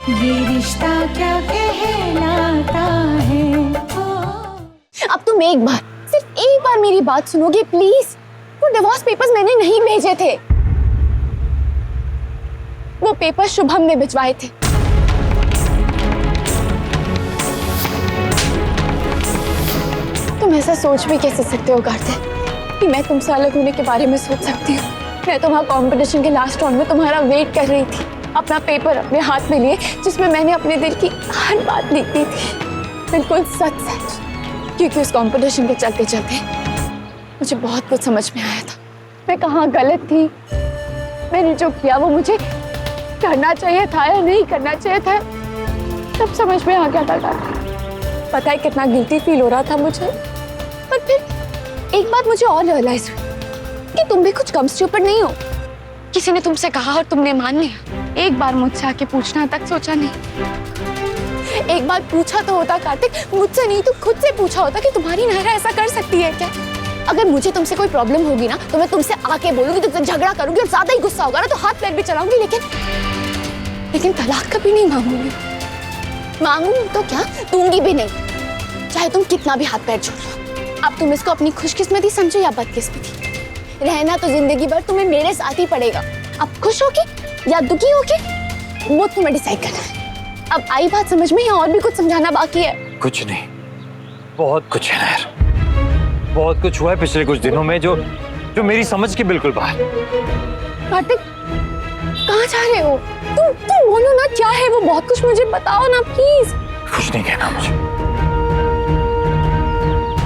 ये रिश्ता क्या कहलाता है। अब तुम एक बार, सिर्फ एक बार मेरी बात सुनोगे प्लीज? वो डिवोर्स पेपर्स मैंने नहीं भेजे थे, वो पेपर शुभम ने भिजवाए थे। तुम ऐसा सोच भी कैसे सकते हो कार्तिक कि मैं तुमसे अलग होने के बारे में सोच सकती हूँ? मैं तो वहाँ कंपटीशन के लास्ट राउंड में तुम्हारा वेट कर रही थी, अपना पेपर अपने हाथ में लिए जिसमें मैंने अपने दिल की हर बात लिख दी थी, बिल्कुल सच सच। क्योंकि उस कंपटीशन के चलते चलते मुझे बहुत कुछ समझ में आया था, मैं कहाँ गलत थी, मैंने जो किया वो मुझे करना चाहिए था या नहीं करना चाहिए था, सब समझ में आ गया था। पता है कितना गिल्टी फील हो रहा था मुझे। पर फिर एक बात मुझे और रियलाइज हुई कि तुम भी कुछ कम स्टूपिड नहीं हो। किसी ने तुमसे कहा और तुमने मान लिया। एक बार मुझसे आके पूछना तक सोचा नहीं। एक बार पूछा तो होता कार्तिक, मुझसे नहीं तो खुद से पूछा होता कि तुम्हारी नायरा ऐसा कर सकती है क्या? अगर मुझे तुमसे कोई प्रॉब्लम होगी ना तो मैं तुमसे आके बोलूंगी, तुमसे झगड़ा करूंगी और ज्यादा ही गुस्सा होगा ना तो हाथ पैर भी चलाऊंगी, लेकिन तलाक कभी नहीं मांगूंगी। मांगूंगी तो क्या, दूंगी भी नहीं, चाहे तुम कितना भी हाथ पैर जोड़ लो। अब तुम इसको अपनी खुशकिस्मती समझो या बदकिस्मती, रहना तो जिंदगी भर तुम्हें मेरे साथ ही पड़ेगा। अब खुश होके या दुखी होके वो तुम्हें डिसाइड करना है। अब आई बात समझ में या और भी कुछ समझाना बाकी है? कुछ नहीं, बहुत कुछ है नायर, बहुत कुछ हुआ है पिछले कुछ दिनों में जो मेरी समझ के बिल्कुल बाहर। कार्तिक कहाँ जा रहे हो? तुम बोलो ना क्या है वो, बहुत कुछ मुझे बताओ ना प्लीज। कुछ नहीं कहना मुझे,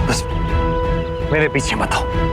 बस मेरे पीछे मत आओ।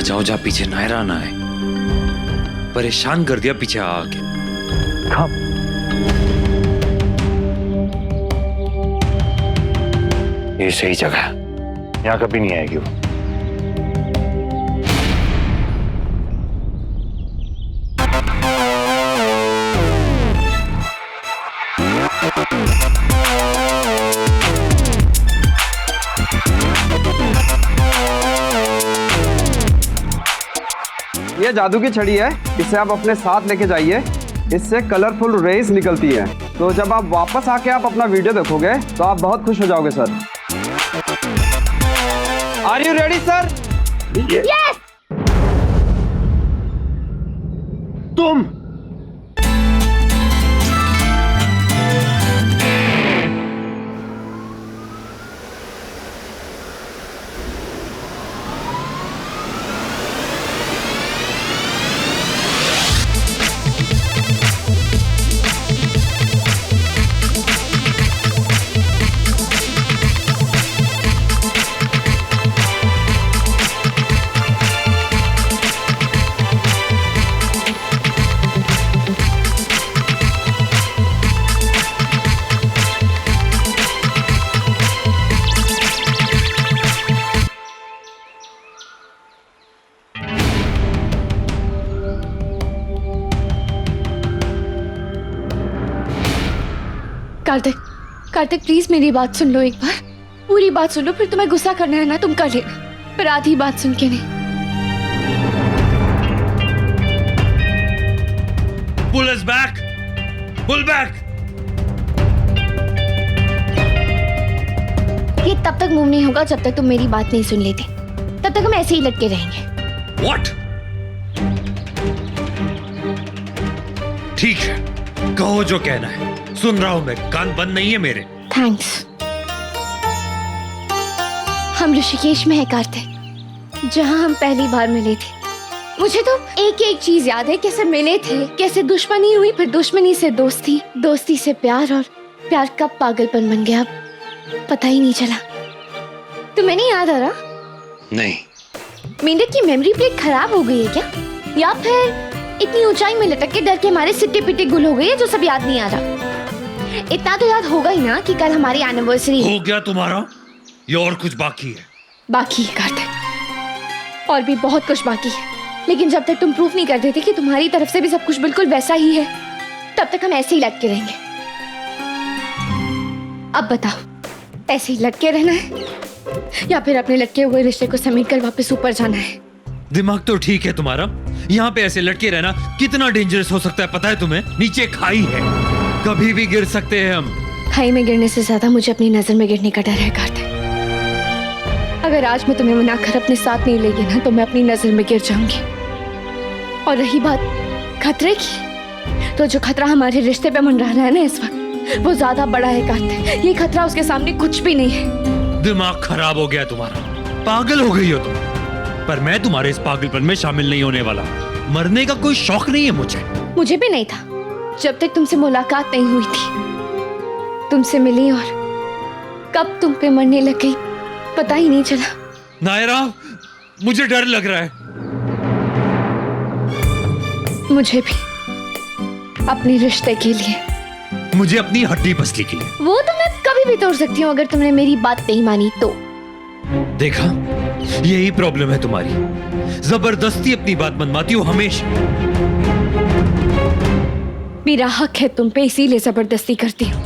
जाओ, जा पीछे नायरा ना आए। परेशान कर दिया पीछे आके। कब? ये सही जगह है, यहाँ कभी नहीं आएगी वो। ये जादू की छड़ी है, इसे आप अपने साथ लेके जाइए। इससे कलरफुल रेज निकलती है, तो जब आप वापस आके आप अपना वीडियो देखोगे तो आप बहुत खुश हो जाओगे sir. Are you ready sir? Yes. तुम कार्तिक, कार्तिक प्लीज मेरी बात सुन लो एक बार, पूरी बात सुन लो। फिर तुम्हें गुस्सा करना है ना तुम कर लेना, पर आधी बात सुन के नहीं। Pull us back! Pull back! ये तब तक मूव नहीं होगा जब तक तुम मेरी बात नहीं सुन लेते। तब तक हम ऐसे ही लटके रहेंगे। What? ठीक है, कहो जो कहना है, सुन रहा हूं मैं, कान बंद नहीं है मेरे। थैंक्स। हम ऋषिकेश में है कार्तिक, जहां हम पहली बार मिले थे। मुझे तो एक एक चीज याद है, कैसे मिले थे, कैसे दुश्मनी हुई, फिर दुश्मनी से दोस्ती, दोस्ती से प्यार, और प्यार कब पागलपन बन गया पता ही नहीं चला। तुम्हें नहीं याद आ रहा? नहीं। मेंढक की मेमोरी प्लेट खराब हो गई है क्या, या फिर इतनी ऊंचाई में लटक के डर के हमारे सिट्टे पिट्टे गुल हो गई है जो सब याद नहीं आ रहा? इतना तो याद होगा ही ना कि कल हमारी एनिवर्सरी है। हो गया तुम्हारा, ये और कुछ बाकी है? बाकी है कार्तिक, और भी बहुत कुछ बाकी है, लेकिन जब तक तुम प्रूफ नहीं कर देते कि तुम्हारी तरफ से भी सब कुछ बिल्कुल वैसा ही है, तब तक हम ऐसे ही लटके रहेंगे। अब बताओ, ऐसे ही लटके रहना है या फिर अपने लटके हुए रिश्ते को समेटकर वापस ऊपर जाना है? दिमाग तो ठीक है तुम्हारा, यहाँ पे ऐसे लटके रहना कितना डेंजरस हो सकता है पता है तुम्हें? नीचे खाई है, कभी भी गिर सकते हैं हम। खाई में गिरने से ज्यादा मुझे अपनी नजर में गिरने का डर है कार्तिक। अगर आज मैं तुम्हें मनाकर अपने साथ नहीं लेगी ना, तो मैं अपनी नजर में गिर जाऊंगी। और रही बात खतरे की, तो जो खतरा हमारे रिश्ते पे मंडरा रहा है ना इस वक्त, वो ज्यादा बड़ा है कार्तिक। ये खतरा उसके सामने कुछ भी नहीं है। दिमाग खराब हो गया तुम्हारा, पागल हो गई हो तुम। पर मैं तुम्हारे इस पागलपन में शामिल नहीं होने वाला। मरने का कोई शौक नहीं है मुझे भी नहीं था जब तक तुमसे मुलाकात नहीं हुई थी। तुमसे मिली और कब तुम पे मरने लग गई पता ही नहीं चला। नायरा, मुझे डर लग रहा है। मुझे भी, अपने रिश्ते के लिए, मुझे अपनी हड्डी पसली के लिए। वो तो मैं कभी भी तोड़ सकती हूँ अगर तुमने मेरी बात नहीं मानी तो। देखा, यही प्रॉब्लम है तुम्हारी, जबरदस्ती अपनी बात मनवाती हो हमेशा। मेरा हक है तुम पे, इसीलिए जबरदस्ती करती हूँ।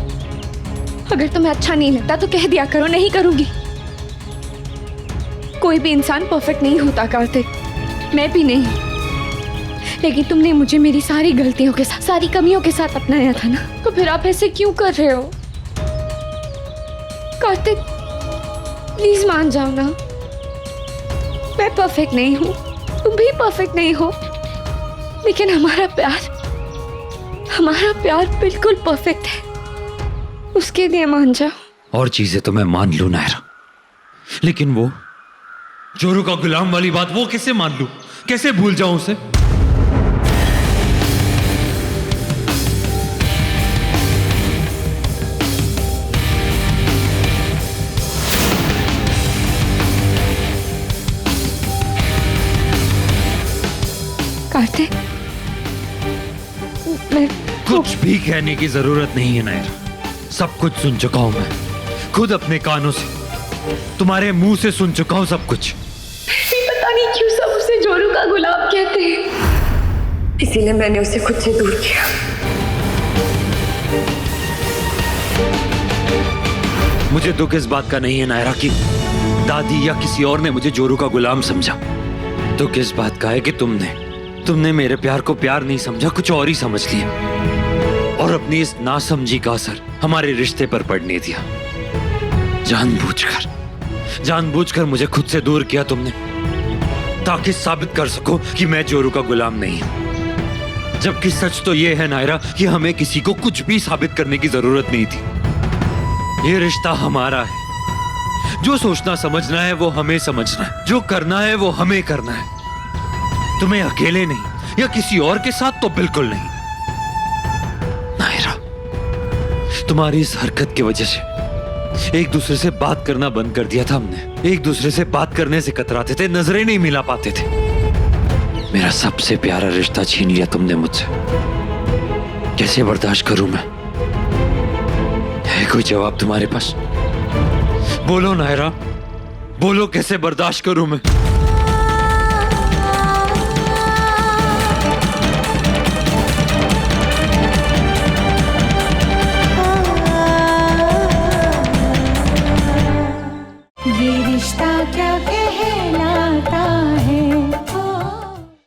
अगर तुम्हें अच्छा नहीं लगता तो कह दिया करो, नहीं करूंगी। कोई भी इंसान परफेक्ट नहीं होता कार्तिक, मैं भी नहीं। लेकिन तुमने मुझे मेरी सारी गलतियों के साथ, सारी कमियों के साथ अपनाया था ना, तो फिर आप ऐसे क्यों कर रहे हो कार्तिक? प्लीज मान जाओ ना। मैं परफेक्ट नहीं हूँ, तुम भी परफेक्ट नहीं हो, लेकिन हमारा प्यार बिल्कुल परफेक्ट है। उसके लिए मान जाओ। और चीजें तो मैं मान लूं नायरा, लेकिन वो चोरों का गुलाम वाली बात वो कैसे मान लूं, कैसे भूल जाऊं उसे? कार्तिक, मैं कुछ भी कहने की जरूरत नहीं है नायरा। सब कुछ सुन चुका हूं मैं, खुद अपने कानों से, तुम्हारे मुंह से सुन चुका हूं सब कुछ। पता नहीं क्यों सब उसे जोरू का गुलाब कहते हैं, इसीलिए मैंने उसे खुद से दूर किया। मुझे दुख इस बात का नहीं है नायरा कि दादी या किसी और ने मुझे जोरू का गुलाम समझा। दुख इस बात का है कि तुमने मेरे प्यार को प्यार नहीं समझा, कुछ और ही समझ लिया और अपनी इस नासमझी का असर हमारे रिश्ते पर पड़ने दिया। जानबूझकर मुझे खुद से दूर किया तुमने, ताकि साबित कर सको कि मैं जोरू का गुलाम नहीं हूं। जबकि सच तो यह है नायरा कि हमें किसी को कुछ भी साबित करने की जरूरत नहीं थी। ये रिश्ता हमारा है, जो सोचना समझना है वो हमें समझना है, जो करना है वो हमें करना है। तुम्हें अकेले नहीं या किसी और के साथ तो बिल्कुल नहीं। नायरा, तुम्हारी इस हरकत की वजह से एक दूसरे से बात करना बंद कर दिया था हमने। एक दूसरे से बात करने से कतराते थे, नजरें नहीं मिला पाते थे। मेरा सबसे प्यारा रिश्ता छीन लिया तुमने मुझसे। कैसे बर्दाश्त करूं मैं? है कोई जवाब तुम्हारे पास? बोलो नायरा, बोलो कैसे बर्दाश्त करूं मैं?